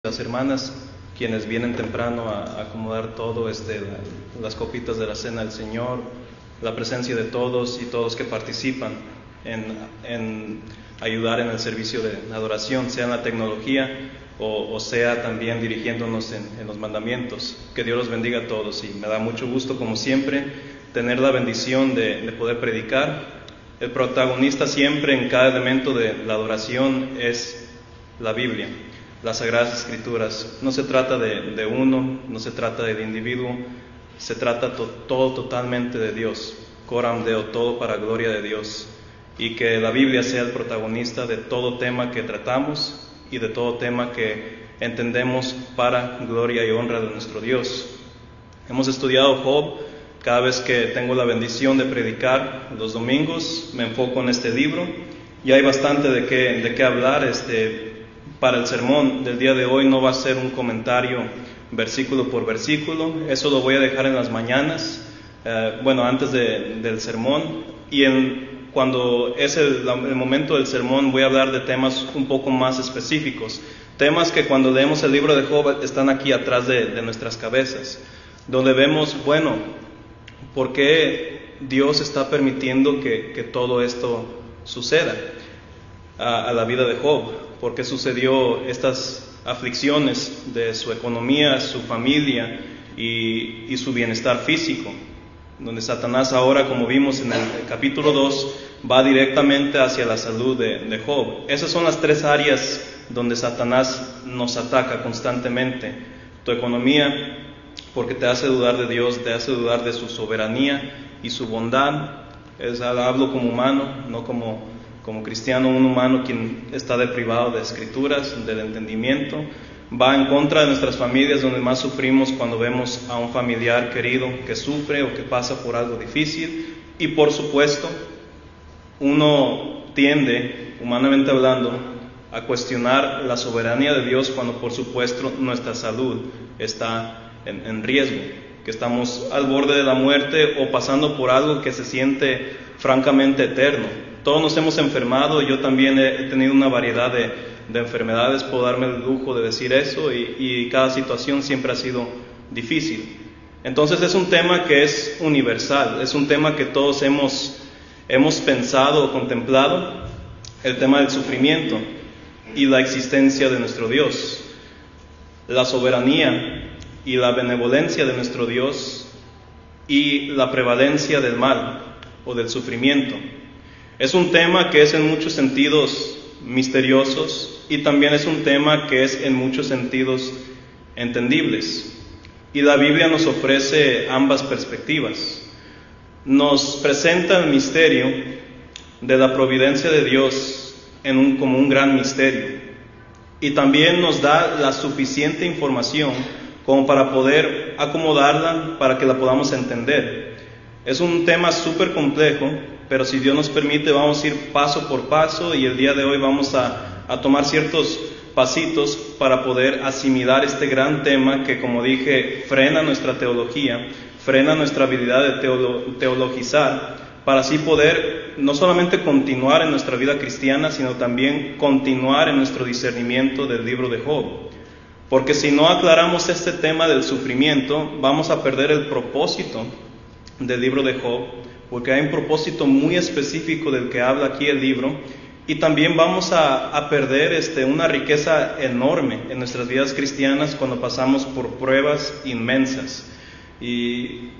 las hermanas, quienes vienen temprano a acomodar todo, las copitas de la cena del Señor, la presencia de todos y todos que participan en ayudar en el servicio de adoración, sea en la tecnología o sea también dirigiéndonos en los mandamientos. Que Dios los bendiga a todos, y me da mucho gusto, como siempre, tener la bendición de poder predicar. El protagonista siempre en cada elemento de la adoración es la Biblia, las Sagradas Escrituras. No se trata de uno, no se trata del individuo, se trata todo totalmente de Dios. Coram Deo, todo para gloria de Dios. Y que la Biblia sea el protagonista de todo tema que tratamos y de todo tema que entendemos para gloria y honra de nuestro Dios. Hemos estudiado Job. Cada vez que tengo la bendición de predicar los domingos, me enfoco en este libro, y hay bastante de qué hablar. Para el sermón del día de hoy no va a ser un comentario versículo por versículo, eso lo voy a dejar en las mañanas, antes del sermón, y cuando es el momento del sermón voy a hablar de temas un poco más específicos, temas que cuando leemos el libro de Job están aquí atrás de nuestras cabezas, donde vemos, ¿por qué Dios está permitiendo que todo esto suceda a la vida de Job? ¿Por qué sucedió estas aflicciones de su economía, su familia y su bienestar físico? Donde Satanás ahora, como vimos en el capítulo 2, va directamente hacia la salud de Job. Esas son las tres áreas donde Satanás nos ataca constantemente. Tu economía, porque te hace dudar de Dios, te hace dudar de su soberanía y su bondad. Hablo como humano, no como cristiano, un humano quien está deprivado de escrituras, del entendimiento. Va en contra de nuestras familias, donde más sufrimos cuando vemos a un familiar querido que sufre o que pasa por algo difícil. Y por supuesto, uno tiende, humanamente hablando, a cuestionar la soberanía de Dios cuando por supuesto nuestra salud está en riesgo, que estamos al borde de la muerte o pasando por algo que se siente francamente eterno. Todos nos hemos enfermado, yo también he tenido una variedad de enfermedades, puedo darme el lujo de decir eso, y cada situación siempre ha sido difícil. Entonces es un tema que es universal, es un tema que todos hemos pensado o contemplado, el tema del sufrimiento y la existencia de nuestro Dios, la soberanía y la benevolencia de nuestro Dios y la prevalencia del mal o del sufrimiento. Es un tema que es en muchos sentidos misteriosos, y también es un tema que es en muchos sentidos entendibles. Y la Biblia nos ofrece ambas perspectivas. Nos presenta el misterio de la providencia de Dios como un gran misterio, y también nos da la suficiente información como para poder acomodarla para que la podamos entender. Es un tema súper complejo, pero si Dios nos permite vamos a ir paso por paso, y el día de hoy vamos a tomar ciertos pasitos para poder asimilar este gran tema que, como dije, frena nuestra teología, frena nuestra habilidad de teologizar, para así poder no solamente continuar en nuestra vida cristiana, sino también continuar en nuestro discernimiento del libro de Job. Porque si no aclaramos este tema del sufrimiento, vamos a perder el propósito del libro de Job, porque hay un propósito muy específico del que habla aquí el libro, y también vamos a perder una riqueza enorme en nuestras vidas cristianas cuando pasamos por pruebas inmensas. Y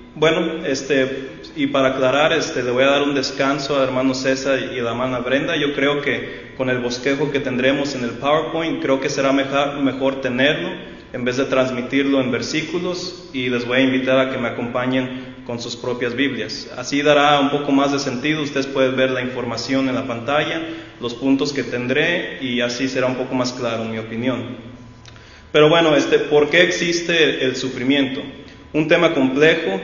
y para aclarar, le voy a dar un descanso al hermano César y a la hermana Brenda. Yo creo que con el bosquejo que tendremos en el PowerPoint, creo que será mejor tenerlo en vez de transmitirlo en versículos, y les voy a invitar a que me acompañen con sus propias Biblias. Así dará un poco más de sentido, ustedes pueden ver la información en la pantalla, los puntos que tendré, y así será un poco más claro en mi opinión. Pero ¿por qué existe el sufrimiento? Un tema complejo.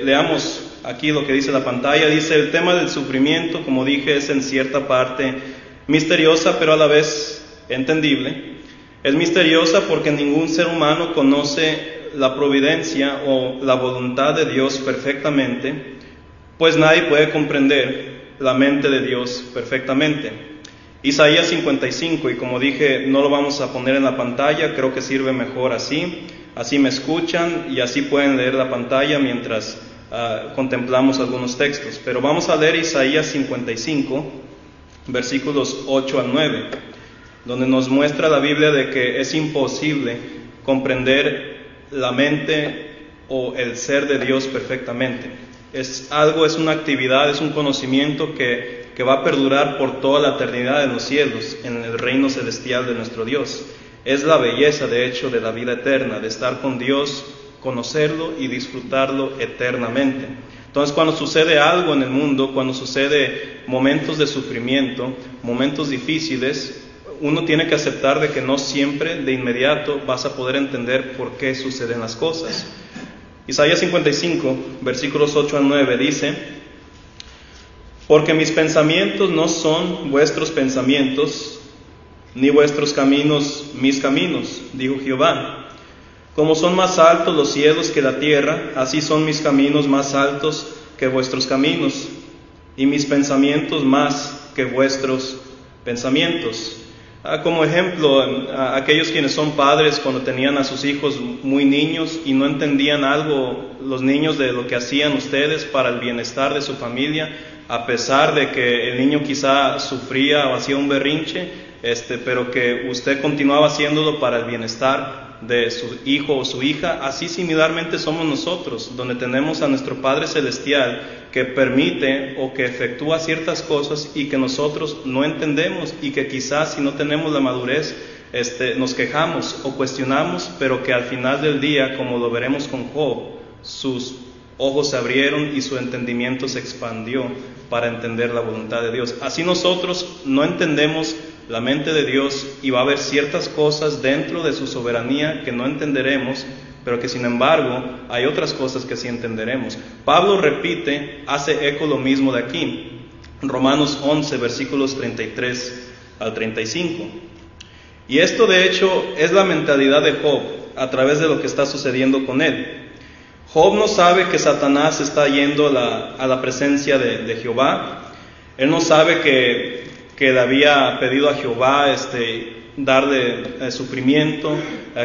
Leamos aquí lo que dice la pantalla. Dice: el tema del sufrimiento, como dije, es en cierta parte misteriosa, pero a la vez entendible. Es misteriosa porque ningún ser humano conoce la providencia o la voluntad de Dios perfectamente, pues nadie puede comprender la mente de Dios perfectamente. Isaías 55, y como dije, no lo vamos a poner en la pantalla, creo que sirve mejor así. Así me escuchan y así pueden leer la pantalla mientras contemplamos algunos textos. Pero vamos a leer Isaías 55, versículos 8 al 9, donde nos muestra la Biblia de que es imposible comprender la mente o el ser de Dios perfectamente. Es una actividad, es un conocimiento que va a perdurar por toda la eternidad en los cielos, en el reino celestial de nuestro Dios. Es la belleza, de hecho, de la vida eterna, de estar con Dios, conocerlo y disfrutarlo eternamente. Entonces, cuando sucede algo en el mundo, cuando sucede momentos de sufrimiento, momentos difíciles, uno tiene que aceptar de que no siempre, de inmediato, vas a poder entender por qué suceden las cosas. Isaías 55, versículos 8 al 9 dice: porque mis pensamientos no son vuestros pensamientos, ni vuestros caminos mis caminos, dijo Jehová. Como son más altos los cielos que la tierra, así son mis caminos más altos que vuestros caminos, y mis pensamientos más que vuestros pensamientos. Como ejemplo, aquellos quienes son padres, cuando tenían a sus hijos muy niños y no entendían algo, los niños, de lo que hacían ustedes para el bienestar de su familia, a pesar de que el niño quizá sufría o hacía un berrinche, pero que usted continuaba haciéndolo para el bienestar de su hijo o su hija. Así similarmente somos nosotros, donde tenemos a nuestro Padre Celestial que permite o que efectúa ciertas cosas y que nosotros no entendemos, y que quizás, si no tenemos la madurez, nos quejamos o cuestionamos, pero que al final del día, como lo veremos con Job, sus ojos se abrieron y su entendimiento se expandió para entender la voluntad de Dios. Así nosotros no entendemos la mente de Dios, y va a haber ciertas cosas dentro de su soberanía que no entenderemos, pero que sin embargo hay otras cosas que sí entenderemos. Pablo repite, hace eco lo mismo de aquí, Romanos 11, versículos 33 al 35. Y esto de hecho es la mentalidad de Job a través de lo que está sucediendo con él. Job no sabe que Satanás está yendo a la presencia de Jehová. Él no sabe que le había pedido a Jehová darle sufrimiento,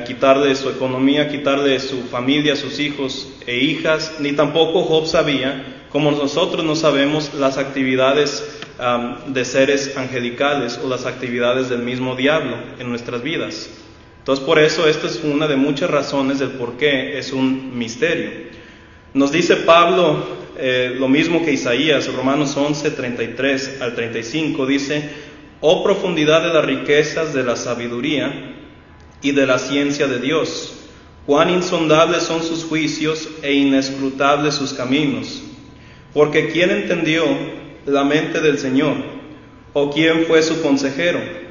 quitarle su economía, quitarle su familia, sus hijos e hijas. Ni tampoco Job sabía, como nosotros no sabemos, las actividades de seres angelicales o las actividades del mismo diablo en nuestras vidas. Entonces, por eso esta es una de muchas razones del por qué es un misterio. Nos dice Pablo lo mismo que Isaías, Romanos 11, 33 al 35, dice: oh profundidad de las riquezas de la sabiduría y de la ciencia de Dios, cuán insondables son sus juicios e inescrutables sus caminos. Porque ¿quién entendió la mente del Señor? ¿O quién fue su consejero?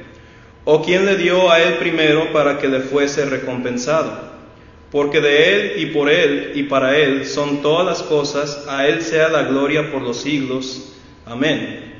¿O quién le dio a él primero para que le fuese recompensado? Porque de él y para él son todas las cosas, a él sea la gloria por los siglos. Amén.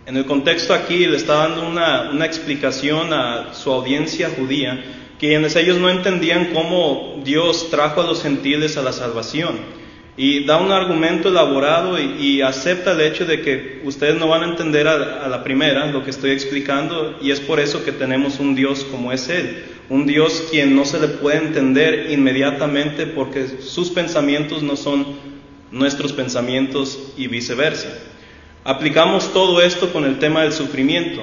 En el contexto aquí le está dando una explicación a su audiencia judía, quienes ellos no entendían cómo Dios trajo a los gentiles a la salvación. Y da un argumento elaborado y acepta el hecho de que ustedes no van a entender a la primera lo que estoy explicando, y es por eso que tenemos un Dios como es Él. Un Dios quien no se le puede entender inmediatamente, porque sus pensamientos no son nuestros pensamientos y viceversa. Aplicamos todo esto con el tema del sufrimiento.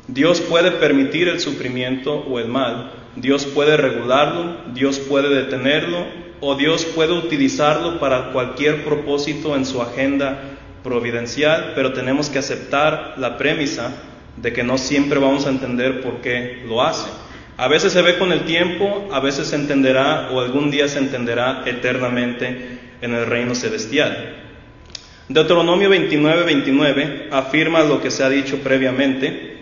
Dios puede permitir el sufrimiento o el mal, Dios puede regularlo, Dios puede detenerlo, o Dios puede utilizarlo para cualquier propósito en su agenda providencial, pero tenemos que aceptar la premisa de que no siempre vamos a entender por qué lo hace. A veces se ve con el tiempo, a veces se entenderá, o algún día se entenderá eternamente en el reino celestial. Deuteronomio 29:29 afirma lo que se ha dicho previamente,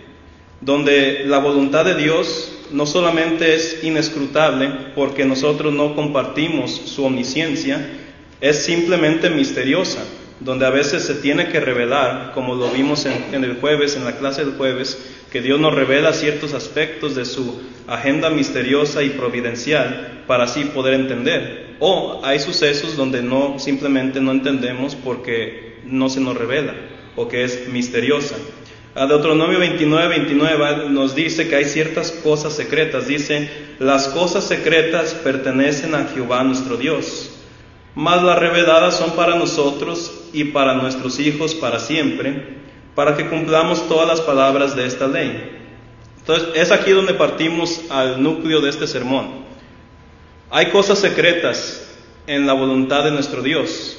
donde la voluntad de Dios no solamente es inescrutable porque nosotros no compartimos su omnisciencia, es simplemente misteriosa, donde a veces se tiene que revelar, como lo vimos en el jueves, en la clase del jueves, que Dios nos revela ciertos aspectos de su agenda misteriosa y providencial para así poder entender. O hay sucesos donde simplemente no entendemos porque no se nos revela o que es misteriosa. Deuteronomio 29 nos dice que hay ciertas cosas secretas. Dice, las cosas secretas pertenecen a Jehová nuestro Dios, mas las reveladas son para nosotros y para nuestros hijos para siempre, para que cumplamos todas las palabras de esta ley. Entonces, es aquí donde partimos al núcleo de este sermón. Hay cosas secretas en la voluntad de nuestro Dios.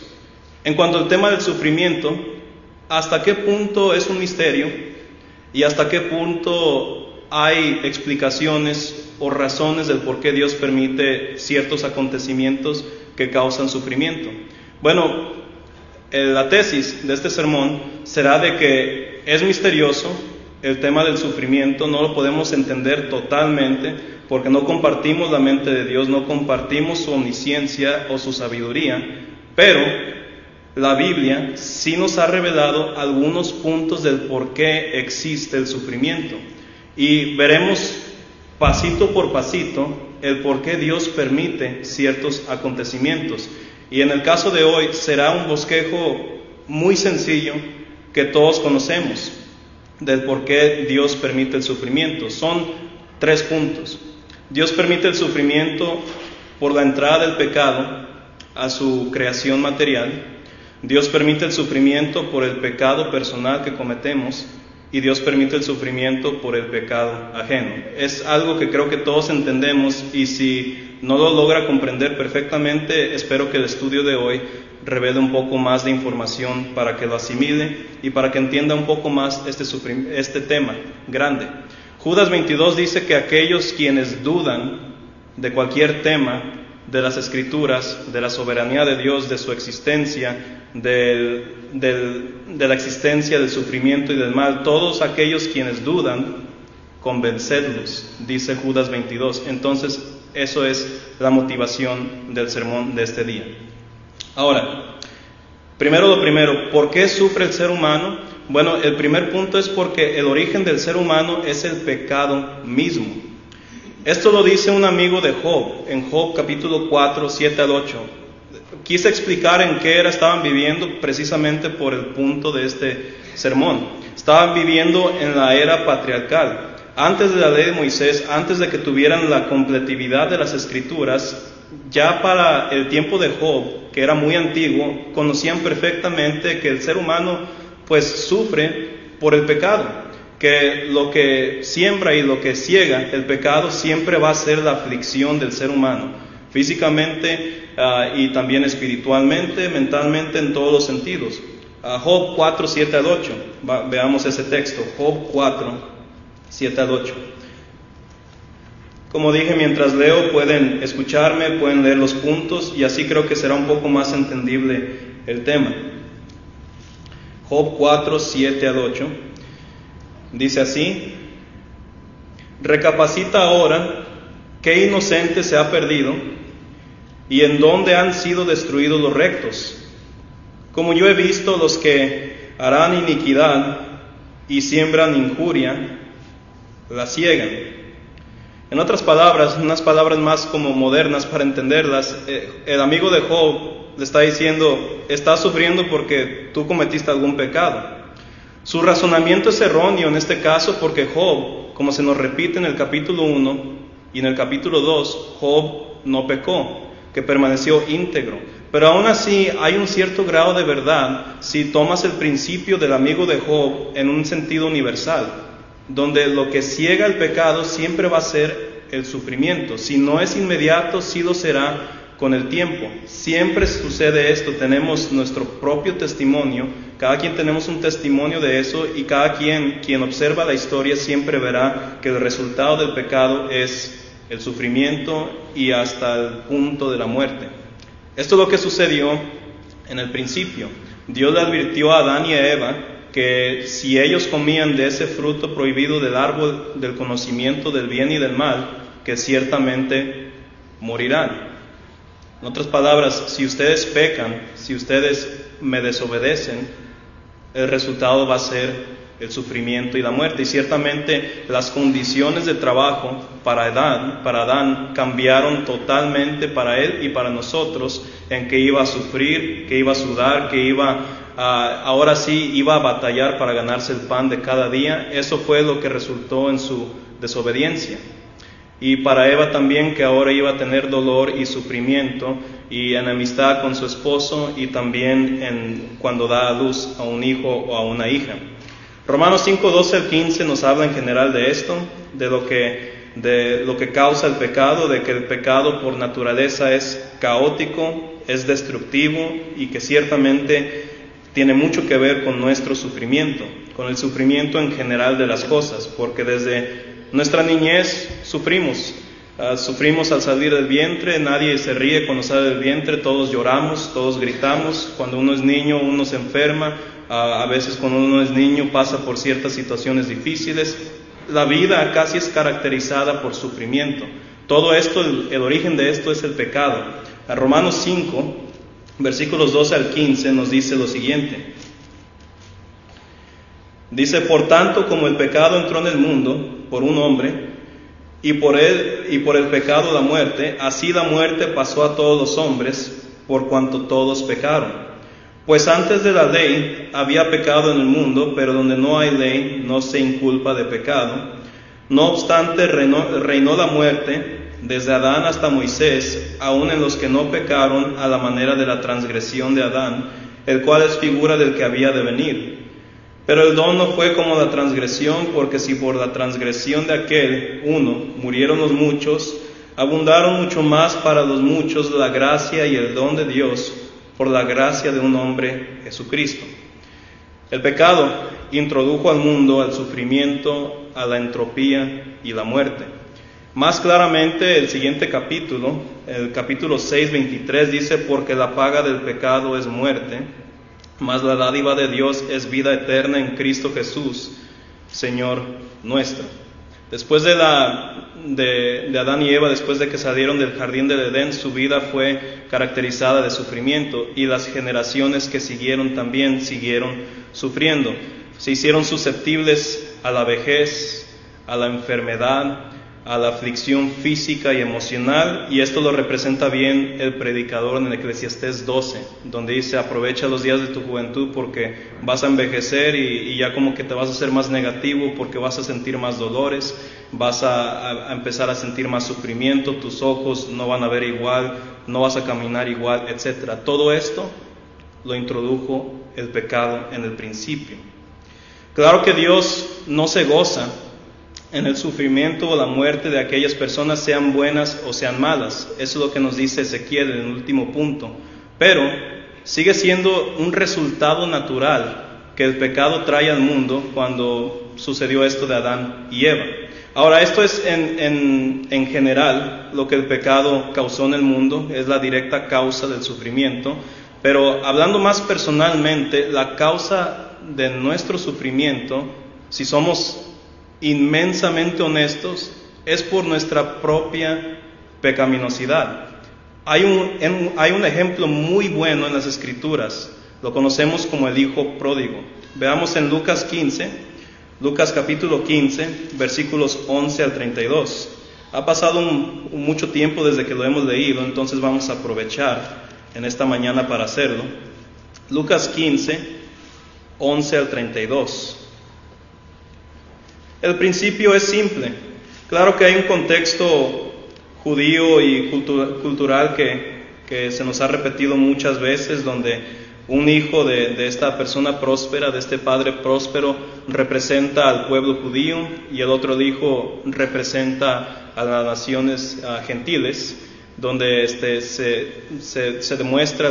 En cuanto al tema del sufrimiento, ¿hasta qué punto es un misterio? ¿Y hasta qué punto hay explicaciones o razones del por qué Dios permite ciertos acontecimientos que causan sufrimiento? Bueno, la tesis de este sermón será de que es misterioso el tema del sufrimiento, no lo podemos entender totalmente porque no compartimos la mente de Dios, no compartimos su omnisciencia o su sabiduría, pero la Biblia sí nos ha revelado algunos puntos del por qué existe el sufrimiento y veremos pasito por pasito el por qué Dios permite ciertos acontecimientos. Y en el caso de hoy será un bosquejo muy sencillo que todos conocemos del por qué Dios permite el sufrimiento. Son 3 puntos. Dios permite el sufrimiento por la entrada del pecado a su creación material. Dios permite el sufrimiento por el pecado personal que cometemos y Dios permite el sufrimiento por el pecado ajeno. Es algo que creo que todos entendemos y si no lo logra comprender perfectamente, espero que el estudio de hoy revele un poco más de información para que lo asimile y para que entienda un poco más este tema grande. Judas 22 dice que aquellos quienes dudan de cualquier tema de las Escrituras, de la soberanía de Dios, de su existencia, de la existencia del sufrimiento y del mal, todos aquellos quienes dudan, convencedlos, dice Judas 22. Entonces, eso es la motivación del sermón de este día. Ahora, lo primero, ¿por qué sufre el ser humano? Bueno, el primer punto es porque el origen del ser humano es el pecado mismo. Esto lo dice un amigo de Job, en Job capítulo 4, 7 al 8. Quise explicar en qué era estaban viviendo precisamente por el punto de este sermón. Estaban viviendo en la era patriarcal. Antes de la ley de Moisés, antes de que tuvieran la completividad de las Escrituras, ya para el tiempo de Job, que era muy antiguo, conocían perfectamente que el ser humano pues sufre por el pecado, que lo que siembra y lo que ciega el pecado siempre va a ser la aflicción del ser humano, físicamente y también espiritualmente, mentalmente, en todos los sentidos. Job 4, 7 al 8, veamos ese texto, Job 4, 7 al 8. Como dije, mientras leo pueden escucharme, pueden leer los puntos y así creo que será un poco más entendible el tema. Job 4, 7 al 8, dice así: recapacita ahora qué inocente se ha perdido y en dónde han sido destruidos los rectos. Como yo he visto los que harán iniquidad y siembran injuria, la ciegan. En otras palabras, unas palabras más como modernas para entenderlas, el amigo de Job le está diciendo, estás sufriendo porque tú cometiste algún pecado. Su razonamiento es erróneo en este caso porque Job, como se nos repite en el capítulo 1 y en el capítulo 2, Job no pecó, que permaneció íntegro. Pero aún así hay un cierto grado de verdad si tomas el principio del amigo de Job en un sentido universal, donde lo que ciega el pecado siempre va a ser el sufrimiento. Si no es inmediato, sí lo será con el tiempo. Siempre sucede esto, tenemos nuestro propio testimonio, cada quien tenemos un testimonio de eso y cada quien observa la historia siempre verá que el resultado del pecado es el sufrimiento y hasta el punto de la muerte. Esto es lo que sucedió en el principio. Dios le advirtió a Adán y a Eva que si ellos comían de ese fruto prohibido del árbol del conocimiento del bien y del mal, que ciertamente morirán. En otras palabras, si ustedes pecan, si ustedes me desobedecen, el resultado va a ser el sufrimiento y la muerte. Y ciertamente las condiciones de trabajo para Adán cambiaron totalmente para él y para nosotros, en que iba a sufrir, que iba a sudar, que iba ahora sí iba a batallar para ganarse el pan de cada día. Eso fue lo que resultó en su desobediencia. Y para Eva también, que ahora iba a tener dolor y sufrimiento y enemistad con su esposo, y también cuando da a luz a un hijo o a una hija. Romanos 5, 12 al 15 nos habla en general de esto, de lo que causa el pecado, de que el pecado por naturaleza es caótico, es destructivo y que ciertamente tiene mucho que ver con nuestro sufrimiento, con el sufrimiento en general de las cosas, porque desde nuestra niñez sufrimos al salir del vientre. Nadie se ríe cuando sale del vientre, todos lloramos, todos gritamos. Cuando uno es niño, uno se enferma, a veces cuando uno es niño pasa por ciertas situaciones difíciles. La vida casi es caracterizada por sufrimiento. Todo esto, el origen de esto es el pecado. A Romanos 5, versículos 12 al 15 nos dice lo siguiente. Dice: por tanto, como el pecado entró en el mundo por un hombre, y por el pecado la muerte, así la muerte pasó a todos los hombres, por cuanto todos pecaron. Pues antes de la ley había pecado en el mundo, pero donde no hay ley no se inculpa de pecado. No obstante, reinó la muerte desde Adán hasta Moisés, aun en los que no pecaron, a la manera de la transgresión de Adán, el cual es figura del que había de venir. Pero el don no fue como la transgresión, porque si por la transgresión de aquel uno murieron los muchos, abundaron mucho más para los muchos la gracia y el don de Dios por la gracia de un hombre, Jesucristo. El pecado introdujo al mundo al sufrimiento, a la entropía y la muerte. Más claramente el siguiente capítulo, el capítulo 6, 23, dice: porque la paga del pecado es muerte, mas la dádiva de Dios es vida eterna en Cristo Jesús, Señor nuestro. Después de Adán y Eva, después de que salieron del jardín del Edén, su vida fue caracterizada de sufrimiento, y las generaciones que siguieron también siguieron sufriendo. Se hicieron susceptibles a la vejez, a la enfermedad, a la aflicción física y emocional, y esto lo representa bien el predicador en Eclesiastés 12, donde dice: aprovecha los días de tu juventud porque vas a envejecer y ya como que te vas a hacer más negativo, porque vas a sentir más dolores, vas a empezar a sentir más sufrimiento, tus ojos no van a ver igual, no vas a caminar igual, etc. Todo esto lo introdujo el pecado en el principio. Claro que Dios no se goza en el sufrimiento o la muerte de aquellas personas, sean buenas o sean malas. Eso es lo que nos dice Ezequiel en el último punto. Pero sigue siendo un resultado natural que el pecado trae al mundo cuando sucedió esto de Adán y Eva. Ahora, esto es en general lo que el pecado causó en el mundo, es la directa causa del sufrimiento. Pero hablando más personalmente, la causa de nuestro sufrimiento, si somos inmensamente honestos, es por nuestra propia pecaminosidad. Hay un ejemplo muy bueno en las Escrituras, lo conocemos como el hijo pródigo. Veamos en Lucas capítulo 15, versículos 11 al 32. Ha pasado mucho tiempo desde que lo hemos leído, entonces vamos a aprovechar en esta mañana para hacerlo. Lucas 15, 11 al 32. El principio es simple. Claro que hay un contexto judío y cultural que se nos ha repetido muchas veces, donde un hijo de esta persona próspera, de este padre próspero, representa al pueblo judío, y el otro hijo representa a las naciones gentiles, donde se demuestra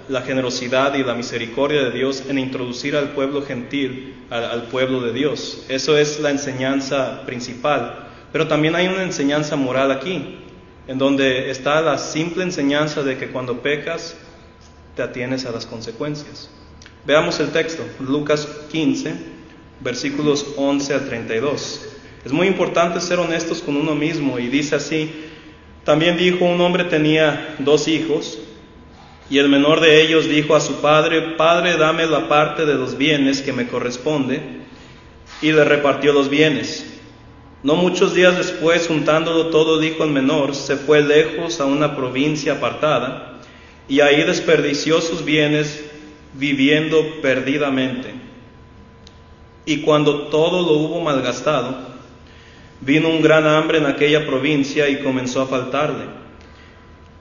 la generosidad y la misericordia de Dios en introducir al pueblo gentil al pueblo de Dios. Eso es la enseñanza principal. Pero también hay una enseñanza moral aquí, en donde está la simple enseñanza de que cuando pecas te atienes a las consecuencias. Veamos el texto, Lucas 15, versículos 11 al 32. Es muy importante ser honestos con uno mismo, y dice así: también dijo: un hombre tenía 2 hijos, y el menor de ellos dijo a su padre: Padre, dame la parte de los bienes que me corresponde, y le repartió los bienes. No muchos días después, juntándolo todo, dijo el menor: se fue lejos a una provincia apartada, y ahí desperdició sus bienes viviendo perdidamente. Y cuando todo lo hubo malgastado, vino un gran hambre en aquella provincia y comenzó a faltarle.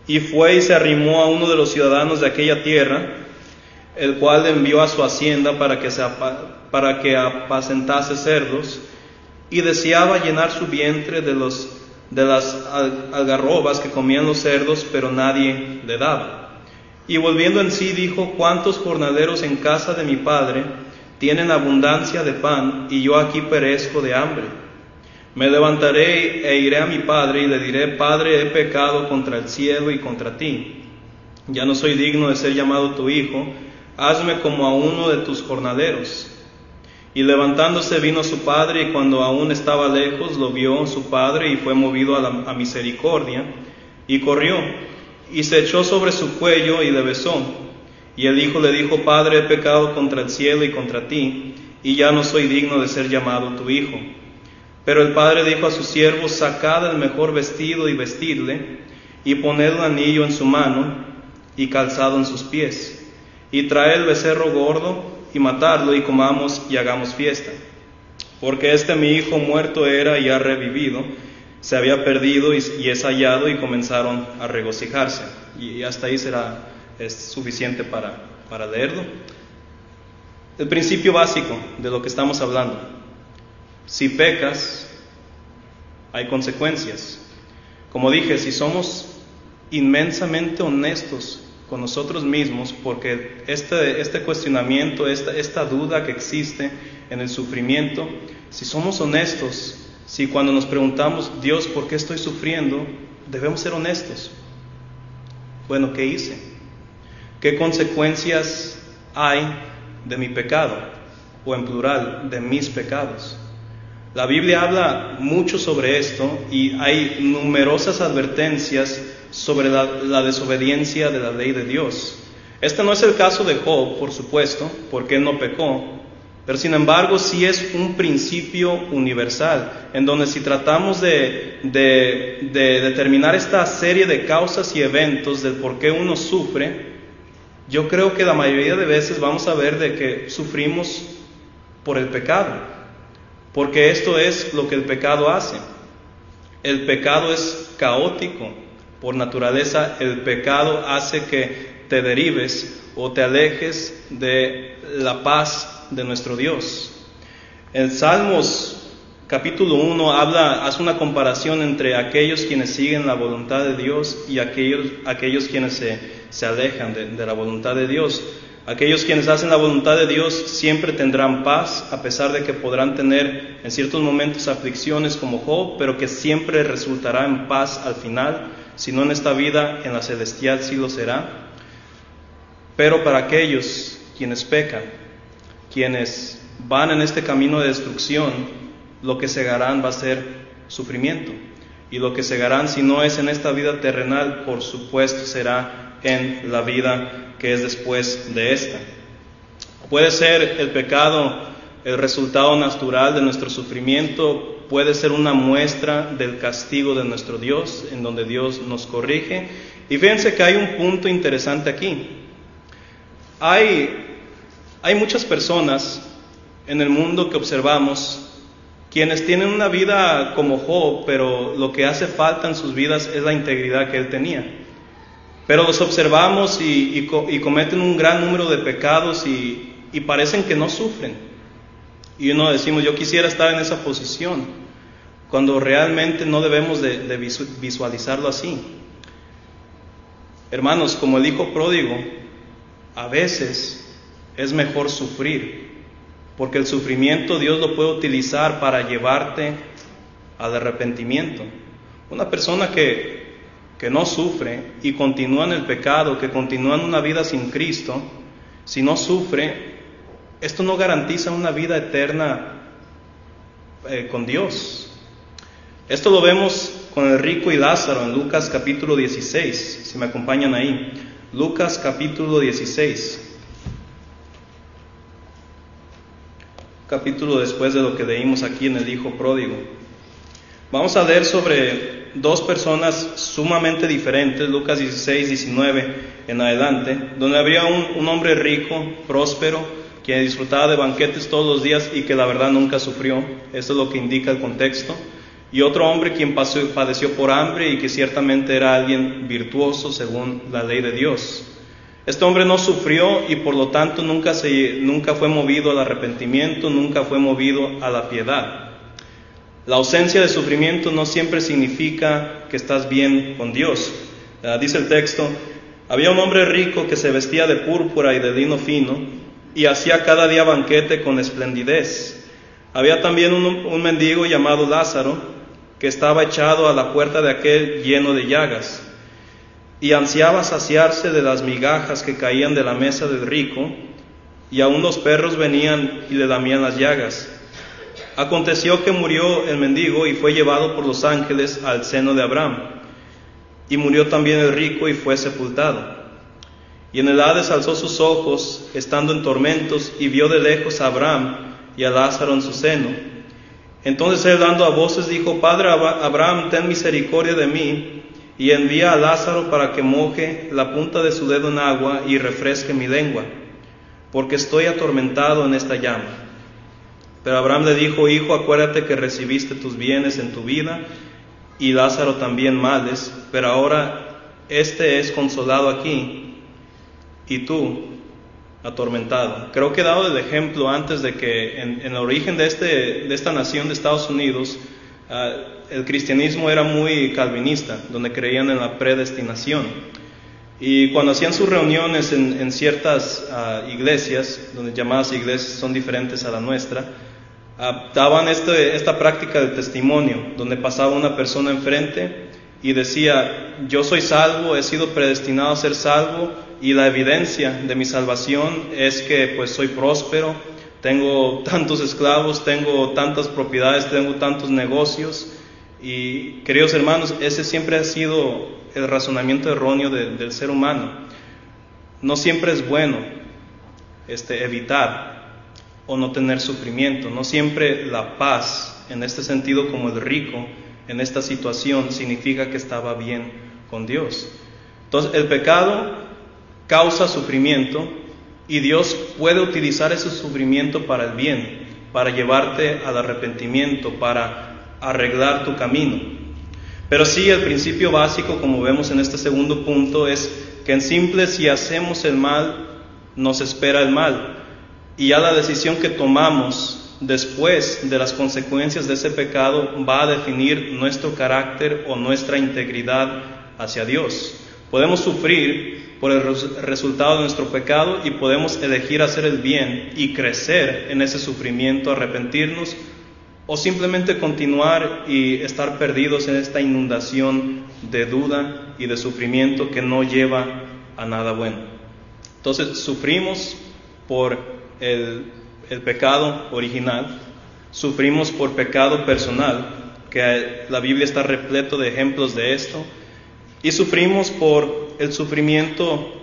Y fue y se arrimó a uno de los ciudadanos de aquella tierra, el cual le envió a su hacienda para que apacentase cerdos, y deseaba llenar su vientre de las algarrobas que comían los cerdos, pero nadie le daba. Y volviendo en sí dijo: ¿cuántos jornaleros en casa de mi padre tienen abundancia de pan, y yo aquí perezco de hambre? Me levantaré e iré a mi padre y le diré: Padre, he pecado contra el cielo y contra ti. Ya no soy digno de ser llamado tu hijo. Hazme como a uno de tus jornaleros. Y levantándose vino su padre, y cuando aún estaba lejos lo vio su padre, y fue movido a misericordia, y corrió, y se echó sobre su cuello y le besó. Y el hijo le dijo: Padre, he pecado contra el cielo y contra ti, y ya no soy digno de ser llamado tu hijo. Pero el padre dijo a sus siervos: sacad el mejor vestido y vestidle, y poned un anillo en su mano y calzado en sus pies, y traed el becerro gordo y matadlo, y comamos y hagamos fiesta. Porque mi hijo muerto era y ha revivido, se había perdido y es hallado. Y comenzaron a regocijarse. Y hasta ahí es suficiente para leerlo. El principio básico de lo que estamos hablando: si pecas, hay consecuencias. Como dije, si somos inmensamente honestos con nosotros mismos, porque este cuestionamiento, esta duda que existe en el sufrimiento, si somos honestos, si cuando nos preguntamos: Dios, ¿por qué estoy sufriendo?, debemos ser honestos. Bueno, ¿qué hice? ¿Qué consecuencias hay de mi pecado? O en plural, de mis pecados. La Biblia habla mucho sobre esto, y hay numerosas advertencias sobre la desobediencia de la ley de Dios. Este no es el caso de Job, por supuesto, porque él no pecó, pero sin embargo sí es un principio universal, en donde si tratamos de determinar esta serie de causas y eventos del por qué uno sufre, yo creo que la mayoría de veces vamos a ver de que sufrimos por el pecado, porque esto es lo que el pecado hace. El pecado es caótico. Por naturaleza, el pecado hace que te derives o te alejes de la paz de nuestro Dios. En Salmos capítulo 1 hace una comparación entre aquellos quienes siguen la voluntad de Dios y aquellos quienes se alejan de la voluntad de Dios. Aquellos quienes hacen la voluntad de Dios siempre tendrán paz, a pesar de que podrán tener en ciertos momentos aflicciones como Job, pero que siempre resultará en paz al final. Si no en esta vida, en la celestial sí lo será. Pero para aquellos quienes pecan, quienes van en este camino de destrucción, lo que segarán va a ser sufrimiento. Y lo que segarán, si no es en esta vida terrenal, por supuesto será en la vida que es después de esta. Puede ser el pecado el resultado natural de nuestro sufrimiento, puede ser una muestra del castigo de nuestro Dios, en donde Dios nos corrige. Y fíjense que hay un punto interesante aquí. Hay muchas personas en el mundo que observamos, quienes tienen una vida como Job, pero lo que hace falta en sus vidas es la integridad que él tenía. Pero los observamos y cometen un gran número de pecados y parecen que no sufren. Y uno decimos: yo quisiera estar en esa posición, cuando realmente no debemos de visualizarlo así. Hermanos, como el hijo pródigo, a veces es mejor sufrir, porque el sufrimiento Dios lo puede utilizar para llevarte al arrepentimiento. Una persona que no sufre y continúa en el pecado, que continúa en una vida sin Cristo, si no sufre, esto no garantiza una vida eterna con Dios. Esto lo vemos con el rico y Lázaro en Lucas capítulo 16, si me acompañan ahí. Lucas capítulo 16, capítulo después de lo que leímos aquí en el hijo pródigo. Vamos a leer sobre dos personas sumamente diferentes, Lucas 16, 19 en adelante, donde había un hombre rico, próspero, que disfrutaba de banquetes todos los días y que la verdad nunca sufrió. Eso es lo que indica el contexto. Y otro hombre quien padeció por hambre y que ciertamente era alguien virtuoso según la ley de Dios. Este hombre no sufrió y por lo tanto nunca fue movido al arrepentimiento, nunca fue movido a la piedad. La ausencia de sufrimiento no siempre significa que estás bien con Dios. Dice el texto, había un hombre rico que se vestía de púrpura y de lino fino y hacía cada día banquete con esplendidez. Había también un mendigo llamado Lázaro que estaba echado a la puerta de aquel lleno de llagas y ansiaba saciarse de las migajas que caían de la mesa del rico, y aun los perros venían y le lamían las llagas. Aconteció que murió el mendigo y fue llevado por los ángeles al seno de Abraham, y murió también el rico y fue sepultado. Y en el Hades alzó sus ojos, estando en tormentos, y vio de lejos a Abraham y a Lázaro en su seno. Entonces él, dando a voces, dijo, Padre Abraham, ten misericordia de mí, y envía a Lázaro para que moje la punta de su dedo en agua y refresque mi lengua, porque estoy atormentado en esta llama. Pero Abraham le dijo, Hijo, acuérdate que recibiste tus bienes en tu vida, y Lázaro también males, pero ahora este es consolado aquí, y tú atormentado. Creo que he dado el ejemplo antes de que en el origen de esta nación de Estados Unidos, el cristianismo era muy calvinista, donde creían en la predestinación. Y cuando hacían sus reuniones en ciertas iglesias, donde llamadas iglesias son diferentes a la nuestra, daban esta práctica del testimonio, donde pasaba una persona enfrente y decía, yo soy salvo, he sido predestinado a ser salvo, y la evidencia de mi salvación es que pues soy próspero, tengo tantos esclavos, tengo tantas propiedades, tengo tantos negocios. Y queridos hermanos, ese siempre ha sido el razonamiento erróneo del ser humano. No siempre es bueno evitar o no tener sufrimiento. No siempre la paz, en este sentido como el rico, en esta situación significa que estaba bien con Dios. Entonces el pecado causa sufrimiento y Dios puede utilizar ese sufrimiento para el bien, para llevarte al arrepentimiento, para arreglar tu camino. Pero sí, el principio básico, como vemos en este segundo punto, es que en simple, si hacemos el mal, nos espera el mal. Y ya la decisión que tomamos después de las consecuencias de ese pecado va a definir nuestro carácter o nuestra integridad hacia Dios. Podemos sufrir por el resultado de nuestro pecado y podemos elegir hacer el bien y crecer en ese sufrimiento, arrepentirnos, o simplemente continuar y estar perdidos en esta inundación de duda y de sufrimiento que no lleva a nada bueno. Entonces sufrimos por el pecado original, sufrimos por pecado personal, que la Biblia está repleto de ejemplos de esto, y sufrimos por el sufrimiento,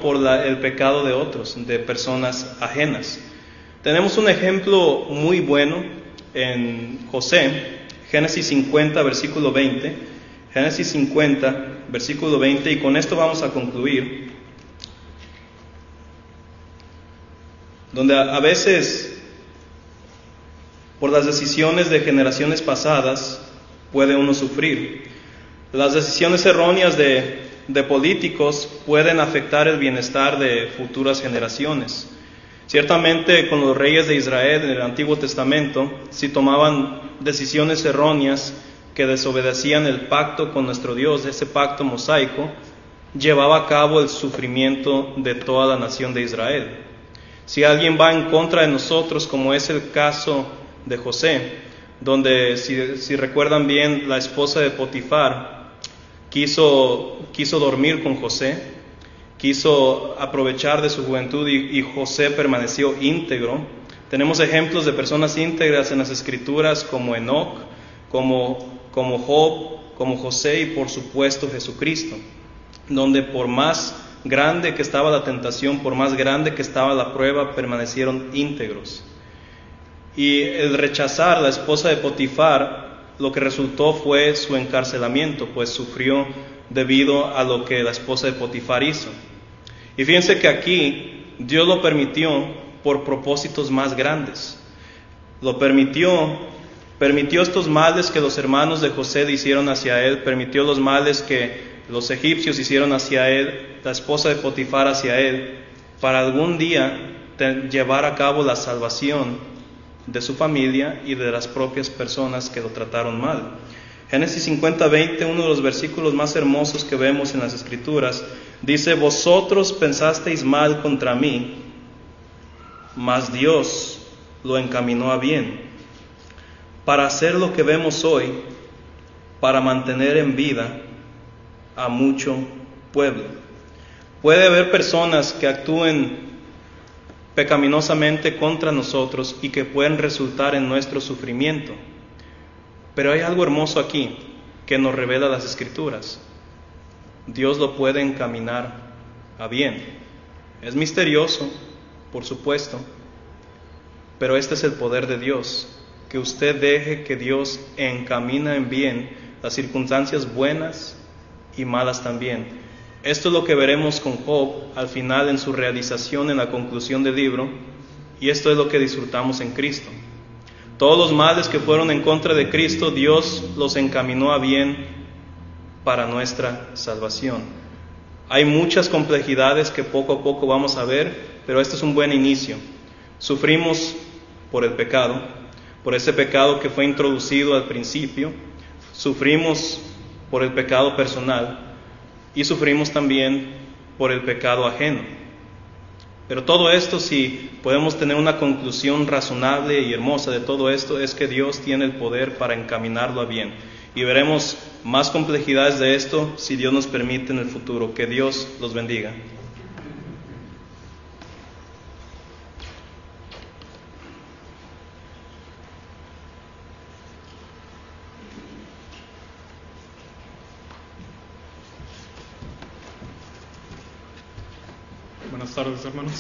por el pecado de otros, de personas ajenas. Tenemos un ejemplo muy bueno en José, Génesis 50, versículo 20. Génesis 50, versículo 20, y con esto vamos a concluir. Donde a veces, por las decisiones de generaciones pasadas, puede uno sufrir. Las decisiones erróneas de políticos pueden afectar el bienestar de futuras generaciones. Ciertamente con los reyes de Israel en el Antiguo Testamento, si tomaban decisiones erróneas que desobedecían el pacto con nuestro Dios, ese pacto mosaico, llevaba a cabo el sufrimiento de toda la nación de Israel. Si alguien va en contra de nosotros, como es el caso de José, donde si recuerdan bien, la esposa de Potifar quiso dormir con José, quiso aprovechar de su juventud y José permaneció íntegro. Tenemos ejemplos de personas íntegras en las Escrituras como Enoc, como Job, como José y por supuesto Jesucristo, donde por más grande que estaba la tentación, por más grande que estaba la prueba, permanecieron íntegros. Y el rechazar la esposa de Potifar lo que resultó fue su encarcelamiento, pues sufrió debido a lo que la esposa de Potifar hizo. Y fíjense que aquí Dios lo permitió por propósitos más grandes. Lo permitió estos males que los hermanos de José hicieron hacia él, permitió los males que los egipcios hicieron hacia él, la esposa de Potifar hacia él, para algún día llevar a cabo la salvación de su familia y de las propias personas que lo trataron mal. Génesis 50:20, uno de los versículos más hermosos que vemos en las Escrituras, dice: vosotros pensasteis mal contra mí, mas Dios lo encaminó a bien, para hacer lo que vemos hoy, para mantener en vida a mucho pueblo. Puede haber personas que actúen pecaminosamente contra nosotros y que pueden resultar en nuestro sufrimiento. Pero hay algo hermoso aquí que nos revela las Escrituras. Dios lo puede encaminar a bien. Es misterioso, por supuesto, pero este es el poder de Dios, que usted deje que Dios encamina en bien las circunstancias buenas y malas también. Esto es lo que veremos con Job al final en su realización en la conclusión del libro, y esto es lo que disfrutamos en Cristo. Todos los males que fueron en contra de Cristo, Dios los encaminó a bien para nuestra salvación. Hay muchas complejidades que poco a poco vamos a ver, pero este es un buen inicio. Sufrimos por el pecado, por ese pecado que fue introducido al principio. Sufrimos por el pecado personal y sufrimos también por el pecado ajeno. Pero todo esto, si podemos tener una conclusión razonable y hermosa de todo esto, es que Dios tiene el poder para encaminarlo a bien. Y veremos más complejidades de esto si Dios nos permite en el futuro. Que Dios los bendiga. Buenas tardes, hermanos.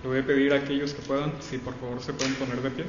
Le voy a pedir a aquellos que puedan, si por favor se pueden poner de pie.